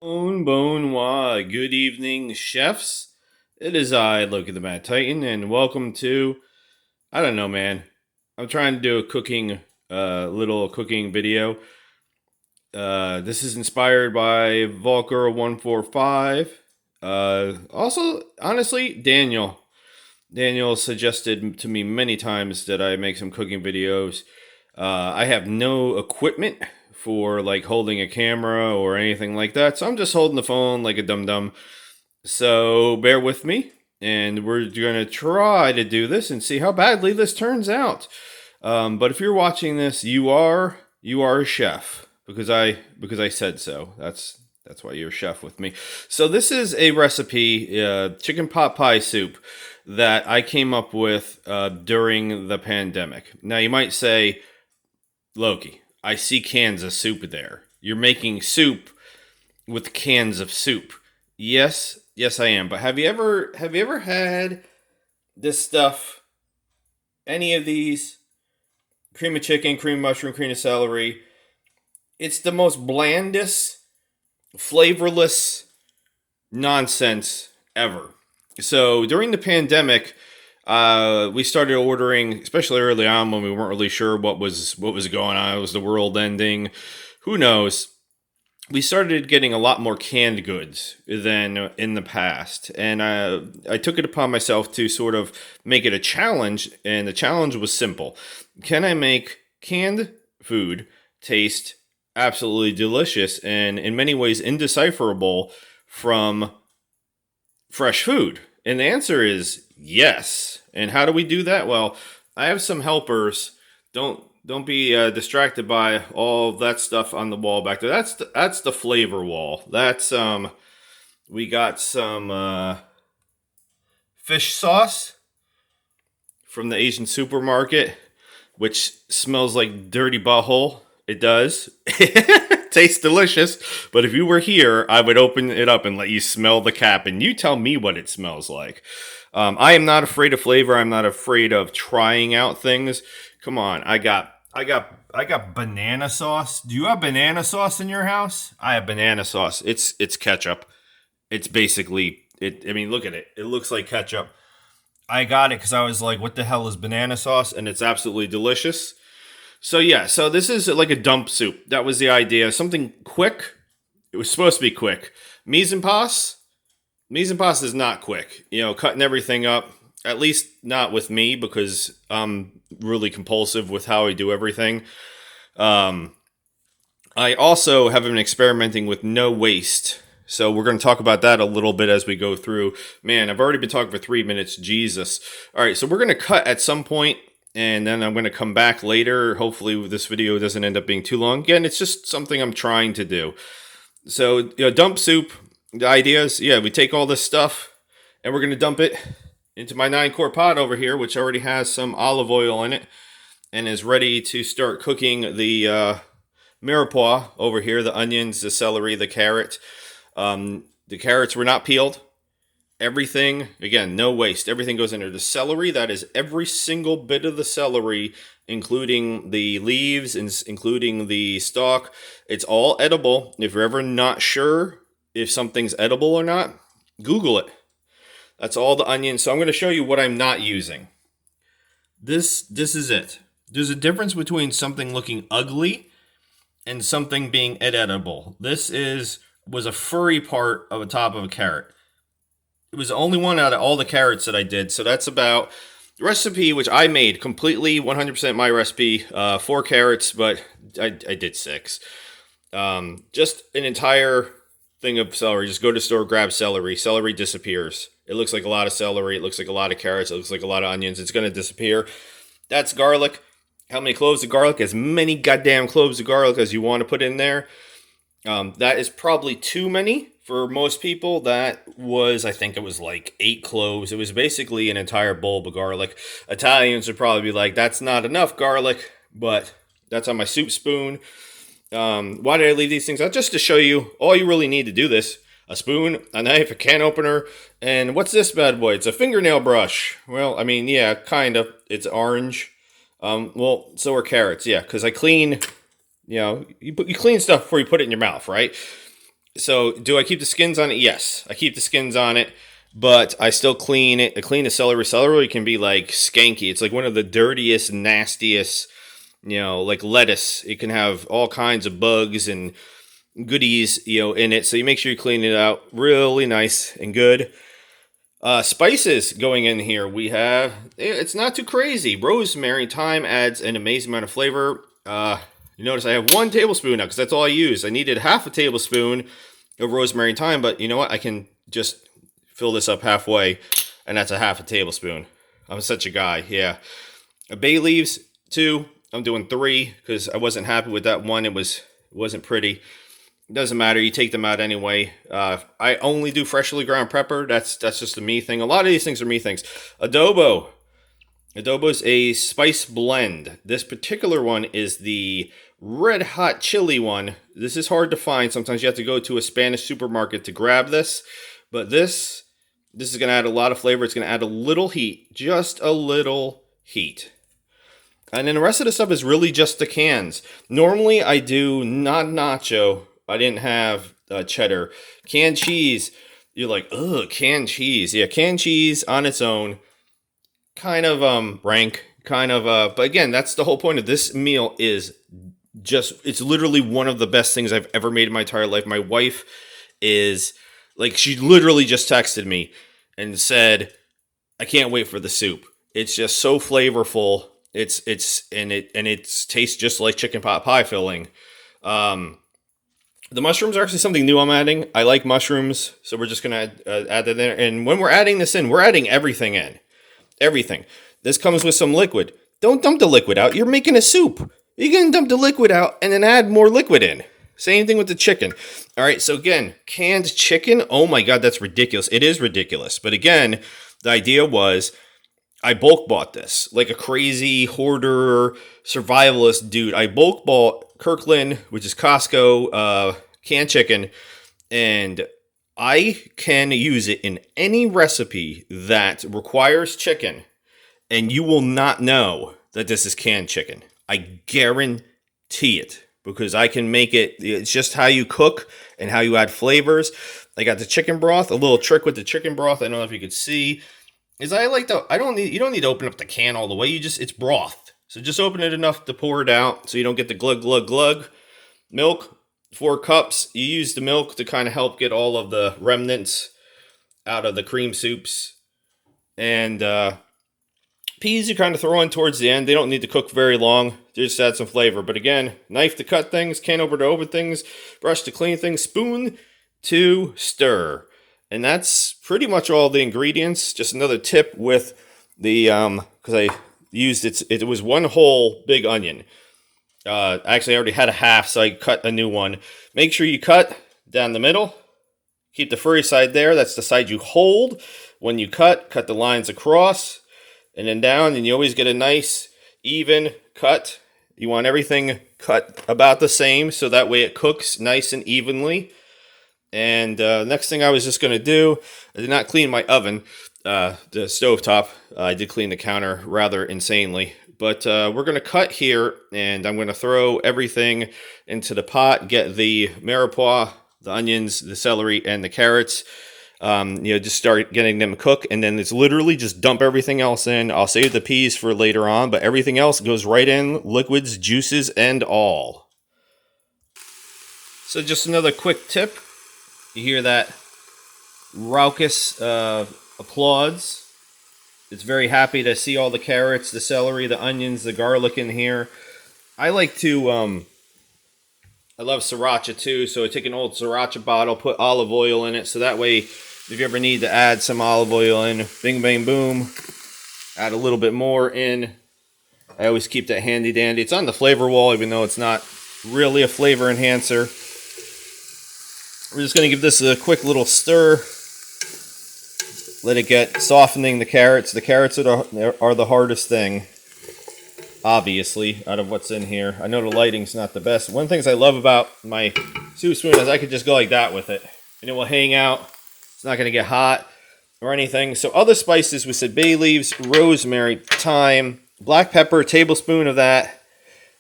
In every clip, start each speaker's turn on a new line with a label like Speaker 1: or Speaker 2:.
Speaker 1: Bonnois. Good evening, chefs. It is I, Loki the Mad Titan, and welcome to. I don't know, man. I'm trying to do a little cooking video. This is inspired by Volker145. Also, honestly, Daniel. Daniel suggested to me many times that I make some cooking videos. I have no equipment for like holding a camera or anything like that, so I'm just holding the phone like a dum dum. So bear with me, and we're gonna try to do this and see how badly this turns out. But if you're watching this, you are a chef because I said so. That's why you're a chef with me. So this is a recipe, chicken pot pie soup that I came up with during the pandemic. Now you might say, Loki, I see cans of soup there. You're making soup with cans of soup. Yes, I am. But have you ever had this stuff? Any of these? Cream of chicken, cream of mushroom, cream of celery. It's the most blandest, flavorless nonsense ever. So during the pandemic, we started ordering, especially early on when we weren't really sure what was going on. It was the world ending. Who knows? We started getting a lot more canned goods than in the past. And I took it upon myself to sort of make it a challenge. And the challenge was simple: can I make canned food taste absolutely delicious and in many ways indecipherable from fresh food? And the answer is yes. And how do we do that? Well, I have some helpers. Don't be distracted by all that stuff on the wall back there. That's the flavor wall. That's we got some fish sauce from the Asian supermarket, which smells like dirty butthole. It does. Tastes delicious, but if you were here, I would open it up and let you smell the cap, and you tell me what it smells like. I am not afraid of flavor. I'm not afraid of trying out things. Come on, I got banana sauce. Do you have banana sauce in your house? I have banana sauce. It's ketchup. It's basically it. I mean, look at it. It looks like ketchup. I got it because I was like, "What the hell is banana sauce?" And it's absolutely delicious. So yeah, so this is like a dump soup. That was the idea. Something quick. It was supposed to be quick. Mise en passe. Mise en passe is not quick. Cutting everything up. At least not with me because I'm really compulsive with how I do everything. Um, I also have been experimenting with no waste. So we're going to talk about that a little bit as we go through. Man, I've already been talking for 3 minutes. Jesus. All right, so we're going to cut at some point, and then I'm going to come back later. Hopefully this video doesn't end up being too long. Again, it's just something I'm trying to do. So, dump soup. The idea is, we take all this stuff, and we're going to dump it into my 9-quart pot over here, which already has some olive oil in it and is ready to start cooking the mirepoix over here, the onions, the celery, the carrot. The carrots were not peeled. Everything, again, no waste. Everything goes in there. The celery, that is every single bit of the celery, including the leaves, including the stalk. It's all edible. If you're ever not sure if something's edible or not, Google it. That's all the onions. So I'm going to show you what I'm not using. This is it. There's a difference between something looking ugly and something being edible. Was a furry part of the top of a carrot. It was the only one out of all the carrots that I did. So that's about the recipe, which I made completely 100% my recipe. 4 carrots, but I did 6. Just an entire thing of celery. Just go to the store, grab celery. Celery disappears. It looks like a lot of celery. It looks like a lot of carrots. It looks like a lot of onions. It's going to disappear. That's garlic. How many cloves of garlic? As many goddamn cloves of garlic as you want to put in there. That is probably too many for most people. I think it was like 8 cloves. It was basically an entire bulb of garlic. Italians would probably be like, that's not enough garlic, but that's on my soup spoon. Why did I leave these things out? Just to show you, all you really need to do this: a spoon, a knife, a can opener, and what's this bad boy? It's a fingernail brush. Well, I mean, yeah, kind of. It's orange. Well, so are carrots, yeah, because I clean, you clean stuff before you put it in your mouth, right? So do I keep the skins on it? Yes, I keep the skins on it, but I still clean it. I clean the celery. Celery can be like skanky. It's like one of the dirtiest, nastiest, like lettuce. It can have all kinds of bugs and goodies, in it. So you make sure you clean it out really nice and good. Spices going in here. We have, it's not too crazy. Rosemary, thyme adds an amazing amount of flavor. You notice I have 1 tablespoon now because that's all I use. I needed half a tablespoon of rosemary and thyme, but you know what? I can just fill this up halfway, and that's a half a tablespoon. I'm such a guy, yeah. Bay leaves, 2. I'm doing 3 because I wasn't happy with that one. It wasn't pretty. It doesn't matter. You take them out anyway. I only do freshly ground pepper. That's just a me thing. A lot of these things are me things. Adobo. Adobo is a spice blend. This particular one is the red hot chili one. This is hard to find. Sometimes you have to go to a Spanish supermarket to grab this. But this is going to add a lot of flavor. It's going to add a little heat. Just a little heat. And then the rest of the stuff is really just the cans. Normally I do not nacho. I didn't have cheddar. Canned cheese. You're like, ugh, canned cheese. Yeah, canned cheese on its own. Kind of rank. But again, that's the whole point of this meal is it's literally one of the best things I've ever made in my entire life. My wife is, like, she literally just texted me and said, I can't wait for the soup. It's just so flavorful. It tastes just like chicken pot pie filling. The mushrooms are actually something new I'm adding. I like mushrooms, so we're just going to add that in. And when we're adding this in, we're adding everything in. Everything. This comes with some liquid. Don't dump the liquid out. You're making a soup. You can dump the liquid out and then add more liquid in. Same thing with the chicken. All right, so again, canned chicken. Oh my God, that's ridiculous. It is ridiculous. But again, the idea was I bulk bought this like a crazy hoarder survivalist dude. I bulk bought Kirkland, which is Costco, canned chicken, and I can use it in any recipe that requires chicken, and you will not know that this is canned chicken. I guarantee it. Because I can make it, it's just how you cook and how you add flavors. I got the chicken broth. A little trick with the chicken broth, I don't know if you could see, is you don't need to open up the can all the way. It's broth. So just open it enough to pour it out so you don't get the glug, glug, glug. Milk, 4 cups. You use the milk to kind of help get all of the remnants out of the cream soups. And peas you kind of throw in towards the end. They don't need to cook very long. Just add some flavor. But again, knife to cut things, can opener to open things, brush to clean things, spoon to stir. And that's pretty much all the ingredients. Just another tip with the, because I used it was 1 whole big onion. Actually, I already had a half, so I cut a new one. Make sure you cut down the middle. Keep the furry side there. That's the side you hold. When you cut the lines across and then down, and you always get a nice, even cut. You want everything cut about the same, so that way it cooks nice and evenly. And next thing I was just going to do, I did not clean my oven, the stovetop. I did clean the counter rather insanely. But we're going to cut here, and I'm going to throw everything into the pot, get the mirepoix, the onions, the celery, and the carrots. Just start getting them cooked, and then it's literally just dump everything else in. I'll save the peas for later on, but everything else goes right in, liquids, juices, and all. So just another quick tip. You hear that raucous applause. It's very happy to see all the carrots, the celery, the onions, the garlic in here. I like to, I love sriracha too, so I take an old sriracha bottle, put olive oil in it, so that way if you ever need to add some olive oil in, bing, bang, boom, add a little bit more in. I always keep that handy dandy. It's on the flavor wall, even though it's not really a flavor enhancer. We're just going to give this a quick little stir. Let it get softening the carrots. The carrots are the hardest thing, obviously, out of what's in here. I know the lighting's not the best. One of the things I love about my soup spoon is I could just go like that with it, and it will hang out. It's not going to get hot or anything. So other spices, we said bay leaves, rosemary, thyme, black pepper, tablespoon of that.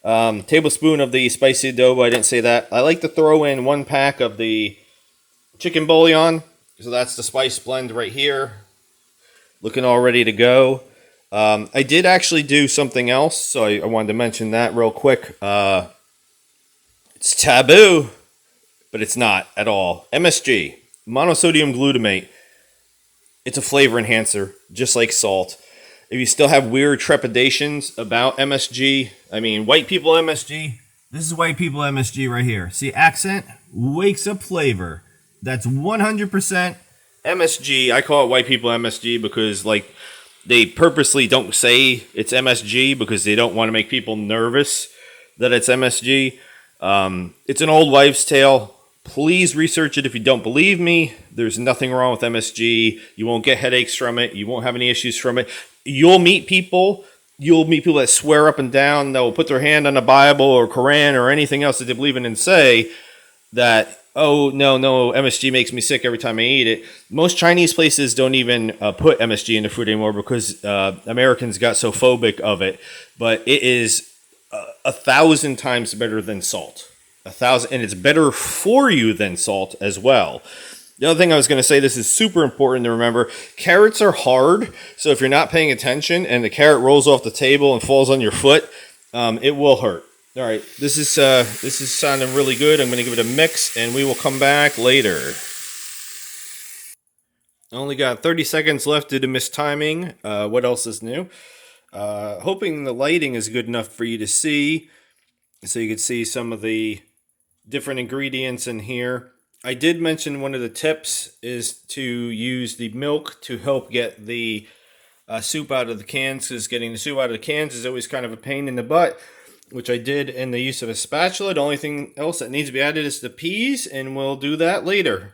Speaker 1: Tablespoon of the spicy adobo. I didn't say that. I like to throw in 1 pack of the chicken bouillon. So that's the spice blend right here. Looking all ready to go. I did actually do something else, so I wanted to mention that real quick. It's taboo, but it's not at all. MSG, monosodium glutamate. It's a flavor enhancer, just like salt. If you still have weird trepidations about MSG, I mean, white people MSG, this is white people MSG right here. See, accent wakes up flavor. That's 100% MSG. I call it white people MSG because, like, they purposely don't say it's MSG because they don't want to make people nervous that it's MSG. It's an old wives' tale. Please research it if you don't believe me. There's nothing wrong with MSG. You won't get headaches from it. You won't have any issues from it. You'll meet people that swear up and down, that will put their hand on the Bible or Quran or anything else that they believe in and say that, oh, no, MSG makes me sick every time I eat it. Most Chinese places don't even put MSG in the food anymore because Americans got so phobic of it. But it is 1,000 times better than salt. 1,000, and it's better for you than salt as well. The other thing I was going to say, this is super important to remember. Carrots are hard, so if you're not paying attention and the carrot rolls off the table and falls on your foot, it will hurt. All right, this is sounding really good. I'm going to give it a mix, and we will come back later. I only got 30 seconds left due to mistiming. What else is new? Hoping the lighting is good enough for you to see, so you can see some of the different ingredients in here. I did mention one of the tips is to use the milk to help get the soup out of the cans, because getting the soup out of the cans is always kind of a pain in the butt, which I did in the use of a spatula. The only thing else that needs to be added is the peas, and we'll do that later.